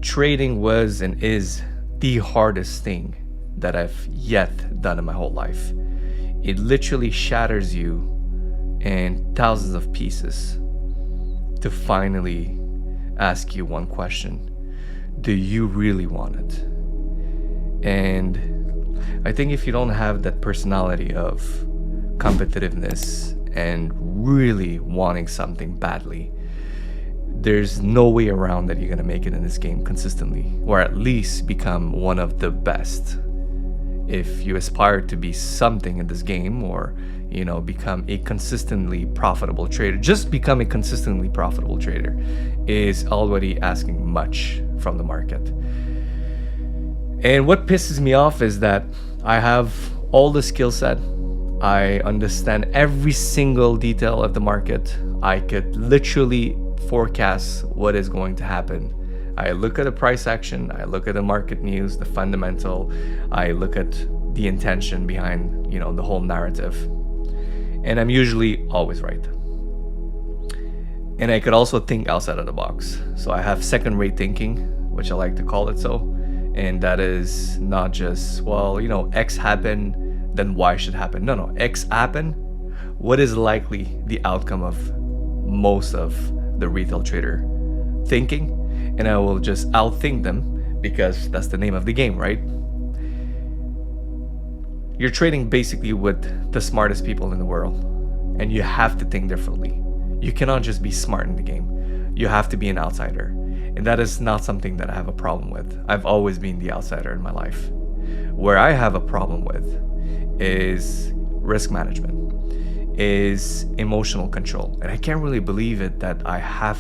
Trading was and is the hardest thing that I've yet done in my whole life. It literally shatters you in thousands of pieces to finally ask you one question: do you really want it? And I think if you don't have that personality of competitiveness and really wanting something badly, there's no way around that you're going to make it in this game consistently, or at least become one of the best. If you aspire to be something in this game, or become a consistently profitable trader, just become a consistently profitable trader is already asking much from the market. And what pisses me off is that I have all the skill set. I understand every single detail of the market. I could literally forecast what is going to happen. I look at the price action, I look at the market news, the fundamental, I look at the intention behind, the whole narrative. And I'm usually always right. And I could also think outside of the box. So I have second-rate thinking, which I like to call it so. And that is not just, X happened, then Y should happen. No, X happened. What is likely the outcome of most of the retail trader thinking? And I will just outthink them, because that's the name of the game, right? You're trading basically with the smartest people in the world, and you have to think differently. You cannot just be smart in the game. You have to be an outsider. And that is not something that I have a problem with. I've always been the outsider in my life. Where I have a problem with is risk management, is emotional control. And I can't really believe it that I have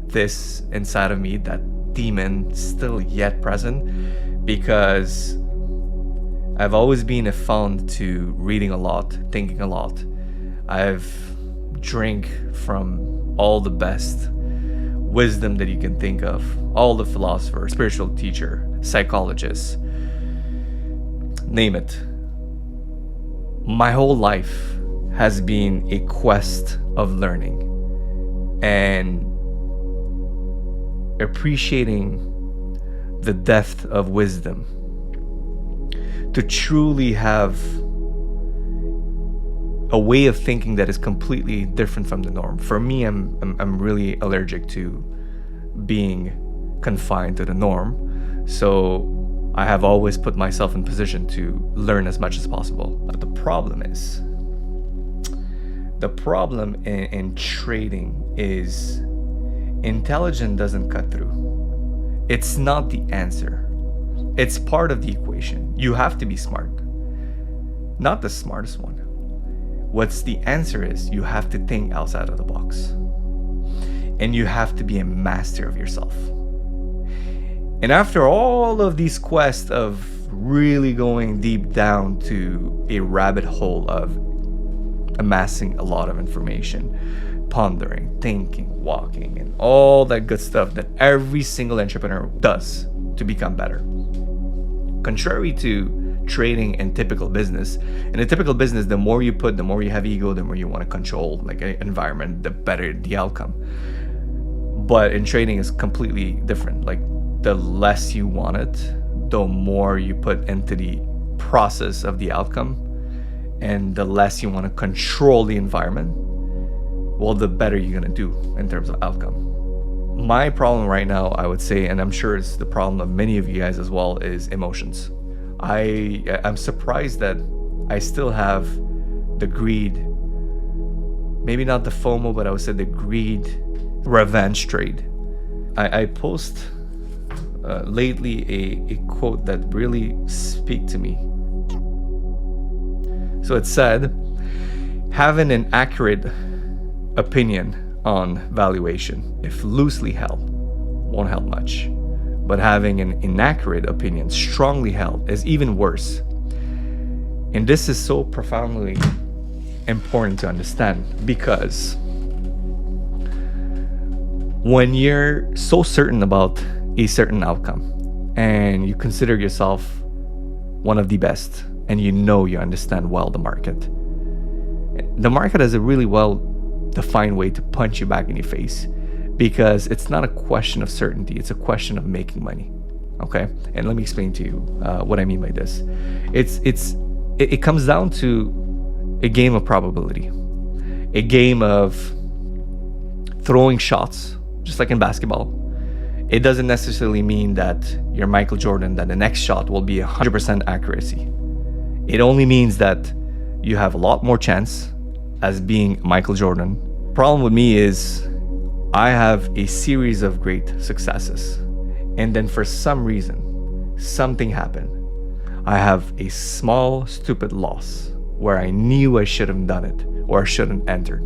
this inside of me, that demon still yet present, because I've always been a fond to reading a lot, thinking a lot. I've drank from all the best wisdom that you can think of, all the philosophers, spiritual teacher, psychologists, name it. My whole life has been a quest of learning and appreciating the depth of wisdom, to truly have a way of thinking that is completely different from the norm. For me, I'm really allergic to being confined to the norm, so I have always put myself in position to learn as much as possible. But the problem in trading is intelligence doesn't cut through. It's not the answer. It's part of the equation. You have to be smart. Not the smartest one. What's the answer is you have to think outside of the box. And you have to be a master of yourself. And after all of these quests of really going deep down to a rabbit hole of amassing a lot of information, pondering, thinking, walking, and all that good stuff that every single entrepreneur does to become better. Contrary to trading and typical business, in a typical business, the more you put, the more you have ego, the more you want to control like an environment, the better the outcome. But in trading is completely different. Like, the less you want it, the more you put into the process of the outcome, and the less you want to control the environment, well, the better you're going to do in terms of outcome. My problem right now, I would say, and I'm sure it's the problem of many of you guys as well, is emotions. I'm surprised that I still have the greed, maybe not the FOMO, but I would say the greed revenge trade. I post lately a quote that really speak to me. So it said, having an accurate opinion on valuation, if loosely held, won't help much. But having an inaccurate opinion, strongly held, is even worse. And this is so profoundly important to understand, because when you're so certain about a certain outcome and you consider yourself one of the best, and you understand well the market has a really well defined way to punch you back in your face because it's not a question of certainty, it's a question of making money. Okay, and let me explain to you what I mean by this. It comes down to a game of probability, a game of throwing shots, just like in basketball. It doesn't necessarily mean that you're Michael Jordan, that the next shot will be 100% accuracy. It only means that you have a lot more chance as being Michael Jordan. Problem with me is I have a series of great successes, and then for some reason, something happened. I have a small, stupid loss where I knew I should have done it or I shouldn't enter.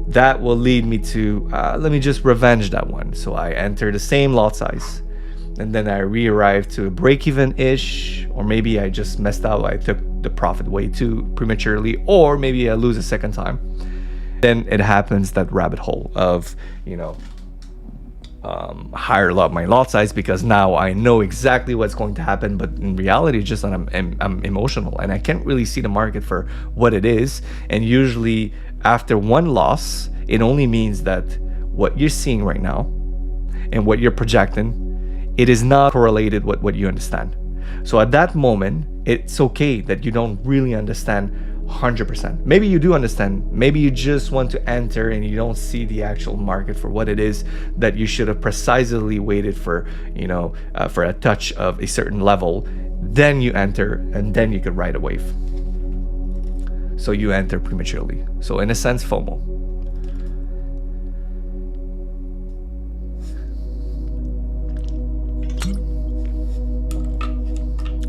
That will lead me to, let me just revenge that one. So I enter the same lot size, and then I re-arrive to a break-even-ish, or maybe I just messed up. I took the profit way too prematurely, or maybe I lose a second time. Then it happens, that rabbit hole of, higher my lot size, because now I know exactly what's going to happen, but in reality it's just that I'm emotional and I can't really see the market for what it is. And usually after one loss, it only means that what you're seeing right now and what you're projecting, it is not correlated with what you understand. So at that moment, it's okay that you don't really understand 100%. Maybe you do understand. Maybe you just want to enter and you don't see the actual market for what it is, that you should have precisely waited for, for a touch of a certain level. Then you enter, and then you could ride a wave. So you enter prematurely. So in a sense, FOMO.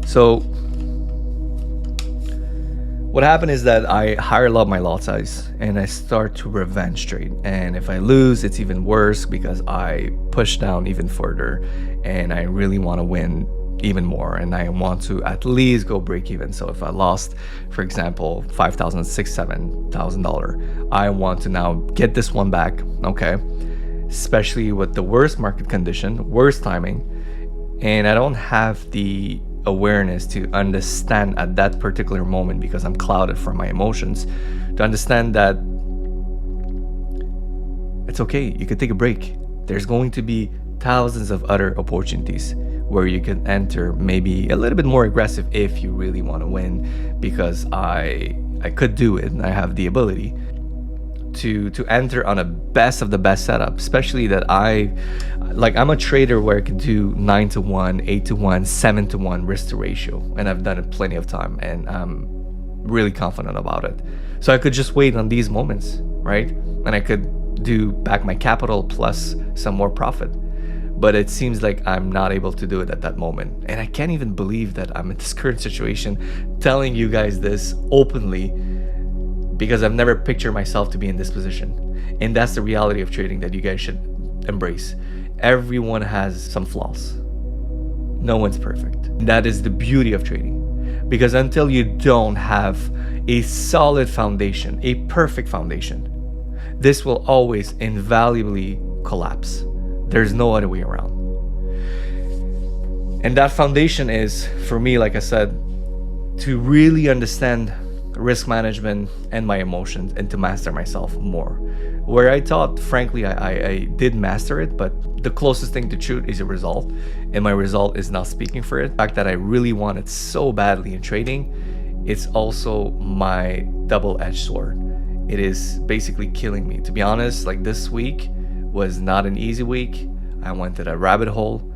So what happened is that I higher love my lot size and I start to revenge trade. And if I lose, it's even worse because I push down even further and I really want to win even more, and I want to at least go break even. So if I lost, for example, $5,000, $6,000, $7,000, I want to now get this one back, okay? Especially with the worst market condition, worst timing, and I don't have the awareness to understand at that particular moment, because I'm clouded from my emotions, to understand that it's okay, you could take a break. There's going to be thousands of other opportunities where you can enter, maybe a little bit more aggressive if you really want to win, because I could do it and I have the ability to enter on a best of the best setup, especially that I'm a trader where I could do 9-to-1, 8-to-1, 7-to-1 risk to ratio, and I've done it plenty of time and I'm really confident about it. So I could just wait on these moments, right? And I could do back my capital plus some more profit. But it seems like I'm not able to do it at that moment. And I can't even believe that I'm in this current situation telling you guys this openly, because I've never pictured myself to be in this position. And that's the reality of trading that you guys should embrace. Everyone has some flaws. No one's perfect. That is the beauty of trading. Because until you don't have a solid foundation, a perfect foundation, this will always invaluably collapse. There's no other way around. And that foundation is, for me, like I said, to really understand risk management and my emotions and to master myself more. Where I thought, frankly, I did master it, but the closest thing to truth is a result. And my result is not speaking for it. The fact that I really want it so badly in trading, it's also my double-edged sword. It is basically killing me. To be honest, like this week was not an easy week. I went to that rabbit hole.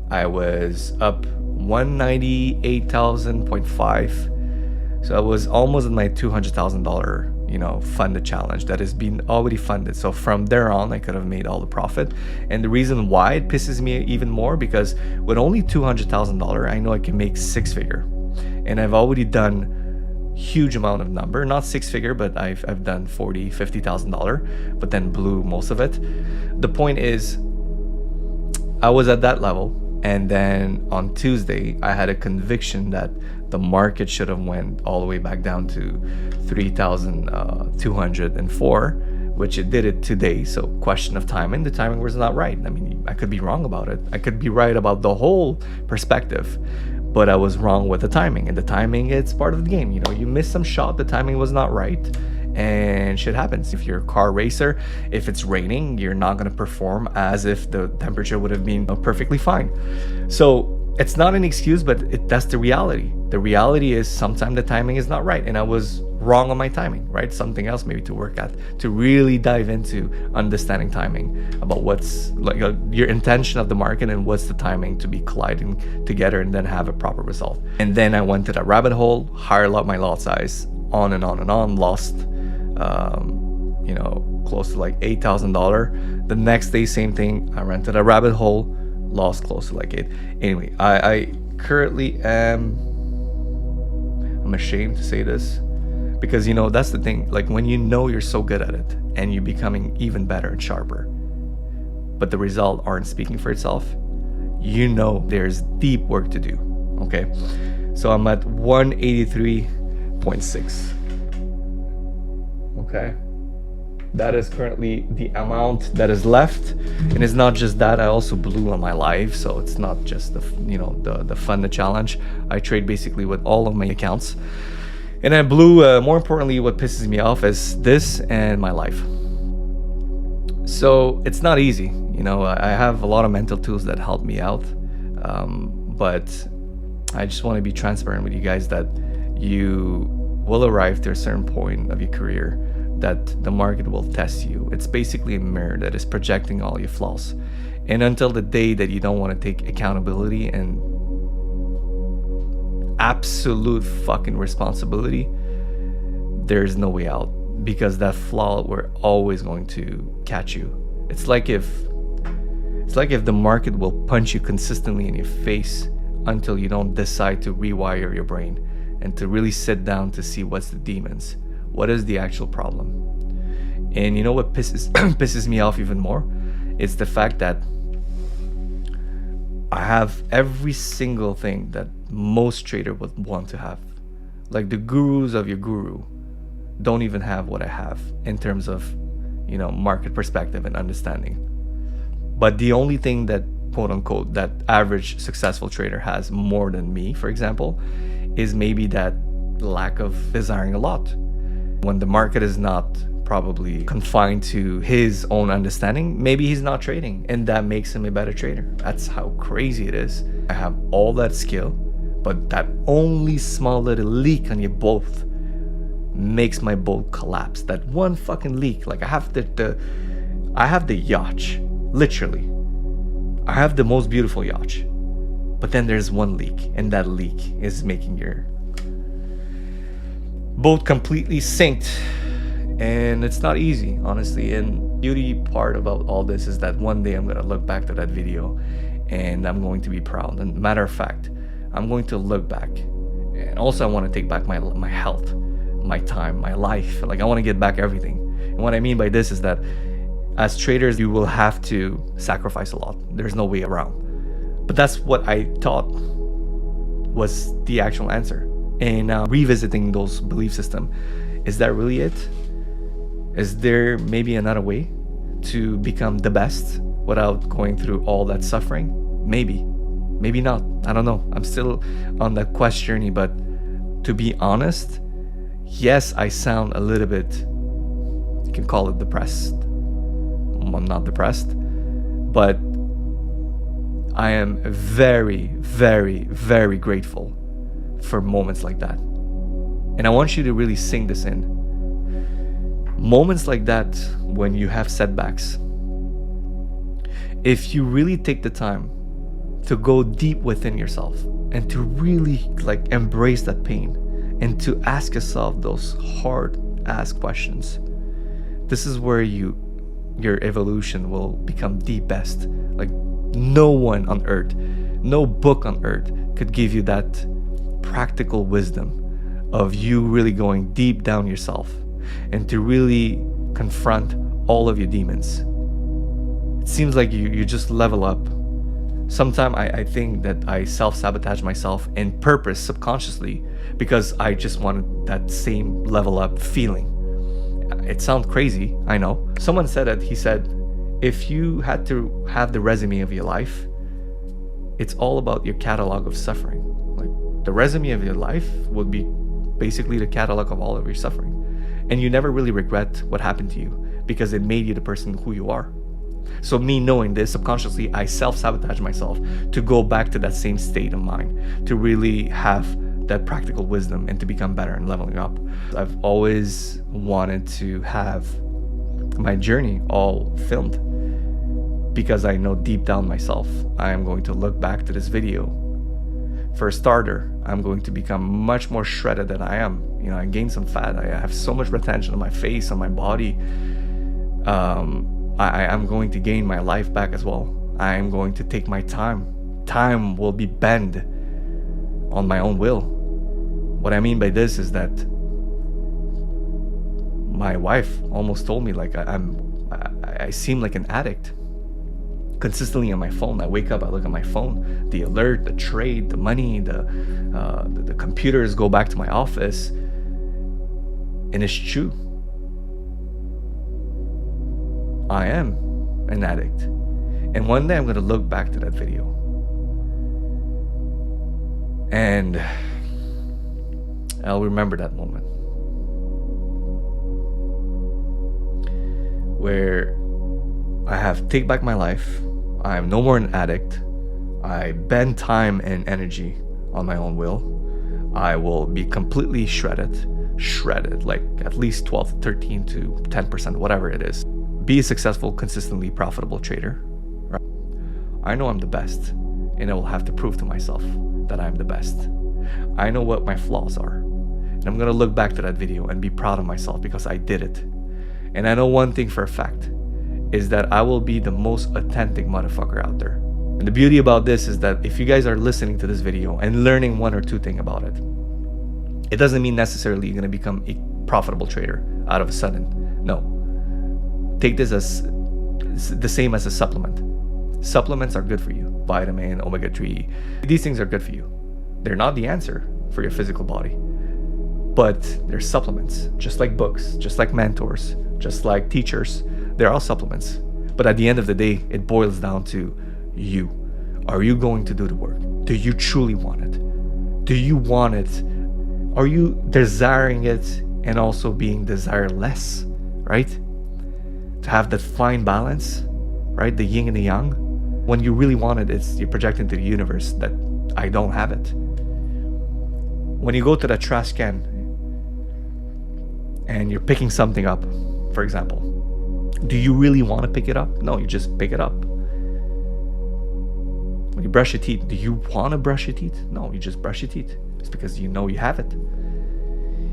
I was up 198,000.5. So I was almost in my $200,000, funded challenge that has been already funded. So from there on, I could have made all the profit. And the reason why it pisses me even more, because with only $200,000, I know I can make six-figure. And I've already done huge amount of number, not six-figure, but I've done $40,000, $50,000, but then blew most of it. The point is, I was at that level, and then on Tuesday I had a conviction that the market should have went all the way back down to 3,204, which it did it today. So question of timing, the timing was not right. I mean, I could be wrong about it. I could be right about the whole perspective, but I was wrong with the timing. And the timing, it's part of the game. You miss some shot, the timing was not right, and shit happens. If you're a car racer, if it's raining, you're not going to perform as if the temperature would have been perfectly fine. So it's not an excuse, but that's the reality. The reality is sometimes the timing is not right, and I was wrong on my timing, right? Something else maybe to work at, to really dive into understanding timing, about what's like your intention of the market and what's the timing to be colliding together and then have a proper result. And then I went to that rabbit hole, higher up my lot size, on and on and on, lost close to like $8,000. The next day, same thing, I rented a rabbit hole, lost close to like 8. Anyway, I currently am, I'm ashamed to say this, because that's the thing, like when you're so good at it and you're becoming even better and sharper, but the result aren't speaking for itself, there's deep work to do. Okay, so I'm at 183.6. Okay, that is currently the amount that is left. And it's not just that, I also blew on my live, so it's not just the fun, the challenge. I trade basically with all of my accounts, and I blew, more importantly, what pisses me off is this and my life. So it's not easy. I have a lot of mental tools that help me out, but I just want to be transparent with you guys that you will arrive to a certain point of your career that the market will test you. It's basically a mirror that is projecting all your flaws. And until the day that you don't want to take accountability and absolute fucking responsibility, there's no way out, because that flaw, we're always going to catch you. It's like if the market will punch you consistently in your face until you don't decide to rewire your brain and to really sit down to see what's the demons. What is the actual problem? And you know what pisses me off even more? It's the fact that I have every single thing that most traders would want to have. Like the gurus of your guru don't even have what I have in terms of, market perspective and understanding. But the only thing that, quote unquote, that average successful trader has more than me, for example, is maybe that lack of desiring a lot. When the market is not probably confined to his own understanding, maybe he's not trading, and that makes him a better trader. That's how crazy it is. I have all that skill, but that only small little leak on your boat makes my boat collapse. That one fucking leak. Like I have the yacht, literally. I have the most beautiful yacht, but then there's one leak, and that leak is making your boat completely synced. And it's not easy, honestly. And beauty part about all this is that one day I'm gonna look back to that video and I'm going to be proud. And matter of fact, I'm going to look back, and also I want to take back my health, my time, my life. Like I want to get back everything. And what I mean by this is that as traders, you will have to sacrifice a lot. There's no way around. But that's what I thought was the actual answer. And revisiting those belief system, is that really it? Is there maybe another way to become the best without going through all that suffering? Maybe not. I don't know. I'm still on that quest journey, but to be honest, yes, I sound a little bit, you can call it depressed. I'm not depressed, but I am very, very, very grateful for moments like that. And I want you to really sink this in. Moments like that, when you have setbacks, if you really take the time to go deep within yourself and to really embrace that pain and to ask yourself those hard ass questions, this is where your evolution will become the best. Like no one on earth, no book on earth could give you that practical wisdom of you really going deep down yourself and to really confront all of your demons. It seems like you just level up. Sometimes I think that I self-sabotage myself in purpose subconsciously because I just wanted that same level up feeling. It sounds crazy, I know. Someone said that, he said, if you had to have the resume of your life, it's all about your catalog of suffering. Like the resume of your life would be basically the catalog of all of your suffering. and you never really regret what happened to you because it made you the person who you are. So me knowing this, subconsciously I self-sabotage myself to go back to that same state of mind, to really have that practical wisdom and to become better and leveling up. I've always wanted to have my journey all filmed because I know deep down myself I am going to look back to this video. For a starter, I'm going to become much more shredded than I am. You know, I gained some fat. I have so much retention on my face, on my body. I'm going to gain my life back as well. I am going to take my time. Time will be bent on my own will. What I mean by this is that my wife almost told me like I seem like an addict. Consistently on my phone, I wake up, I look at my phone, the alert, the trade, the money, the computers go back to my office, and it's true. I am an addict, and one day I'm going to look back to that video, and I'll remember that moment where I have take back my life. I am no more an addict. I bend time and energy on my own will. I will be completely shredded, like at least 12 to 13 to 10%, whatever it is. Be a successful, consistently profitable trader. Right? I know I'm the best, and I will have to prove to myself that I'm the best. I know what my flaws are, and I'm gonna look back to that video and be proud of myself because I did it. And I know one thing for a fact, is that I will be the most authentic motherfucker out there. And the beauty about this is that if you guys are listening to this video and learning one or two things about it, it doesn't mean necessarily you're gonna become a profitable trader out of a sudden. No. Take this as the same as a supplement. Supplements are good for you. Vitamin, omega-3. These things are good for you. They're not the answer for your physical body, but they're supplements, just like books, just like mentors, just like teachers. They're all supplements. But at the end of the day, it boils down to you. Are you going to do the work? Do you truly want it? Do you want it? Are you desiring it and also being desireless, right? To have that fine balance, right? The yin and the yang. When you really want it, you're projecting to the universe that I don't have it. When you go to the trash can and you're picking something up, for example, do you really want to pick it up? No, you just pick it up. When you brush your teeth, do you want to brush your teeth? No, you just brush your teeth. It's because you know you have it.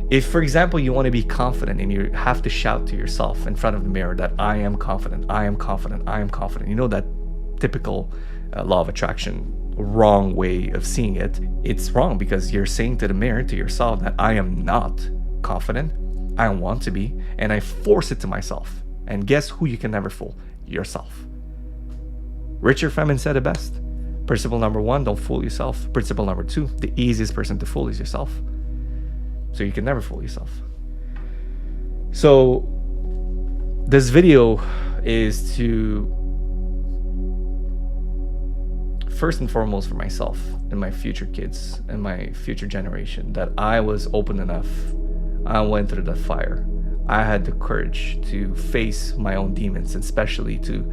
If, for example, you want to be confident and you have to shout to yourself in front of the mirror that I am confident, I am confident, I am confident. You know that typical law of attraction, wrong way of seeing it. It's wrong because you're saying to the mirror, to yourself, that I am not confident. I want to be, and I force it to myself. And guess who you can never fool? Yourself. Richard Feynman said it best. Principle number 1, don't fool yourself. Principle number 2, the easiest person to fool is yourself. So you can never fool yourself. So this video is to, first and foremost, for myself and my future kids and my future generation, that I was open enough. I went through that fire. I had the courage to face my own demons, and especially to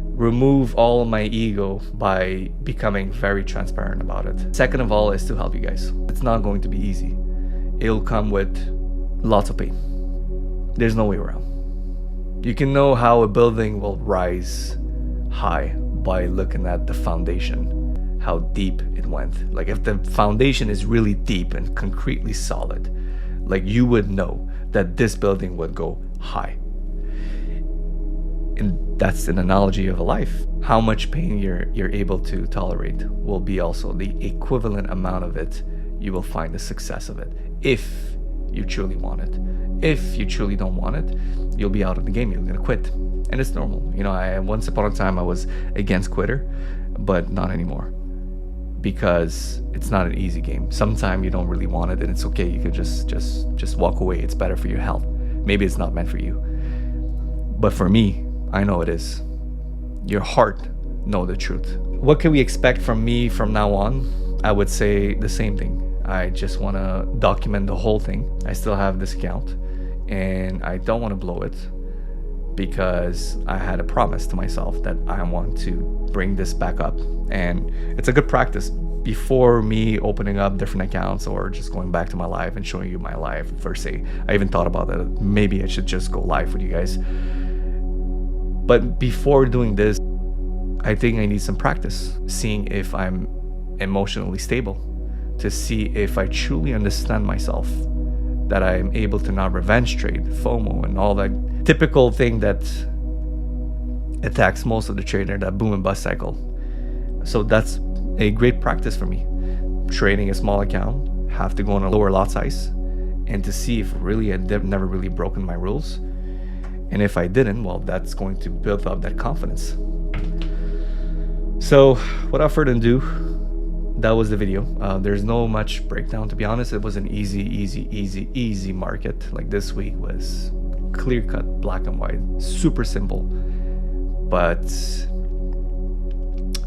remove all of my ego by becoming very transparent about it. Second of all is to help you guys. It's not going to be easy. It'll come with lots of pain. There's no way around. You can know how a building will rise high by looking at the foundation, how deep it went. Like if the foundation is really deep and concretely solid, like you would know that this building would go high. And that's an analogy of a life. How much pain you're able to tolerate will be also the equivalent amount of it you will find the success of it, if you truly want it. If you truly don't want it, you'll be out of the game. You're gonna quit, and it's normal. You know, once upon a time I was against quitter, but not anymore, because it's not an easy game. Sometimes you don't really want it, and it's okay. You could just walk away. It's better for your health. Maybe it's not meant for you, but for me, I know it is. Your heart know the truth. What can we expect from me from now on? I would say the same thing. I just want to document the whole thing. I still have this account. and I don't want to blow it because I had a promise to myself that I want to bring this back up. And it's a good practice before me opening up different accounts or just going back to my live and showing you my live per se. I even thought about that. Maybe I should just go live with you guys. But before doing this, I think I need some practice, seeing if I'm emotionally stable, to see if I truly understand myself, that I'm able to not revenge trade, FOMO, and all that typical thing that attacks most of the trader, that boom and bust cycle. So that's a great practice for me. Trading a small account, have to go on a lower lot size, and to see if really I've never really broken my rules. And if I didn't, well, that's going to build up that confidence. So without further ado, that was the video. There's no much breakdown, to be honest. It was an easy market. Like this week was clear cut, black and white, super simple. But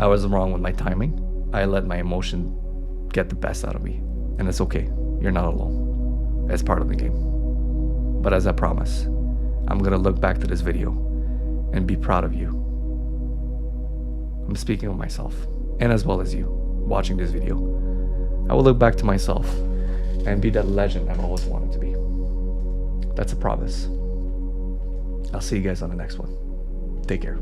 I was wrong with my timing. I let my emotion get the best out of me, and it's okay. You're not alone. It's part of the game. But as I promise, I'm gonna look back to this video and be proud of you. I'm speaking of myself, and as well as you watching this video. I will look back to myself and be that legend I've always wanted to be. That's a promise. I'll see you guys on the next one. Take care.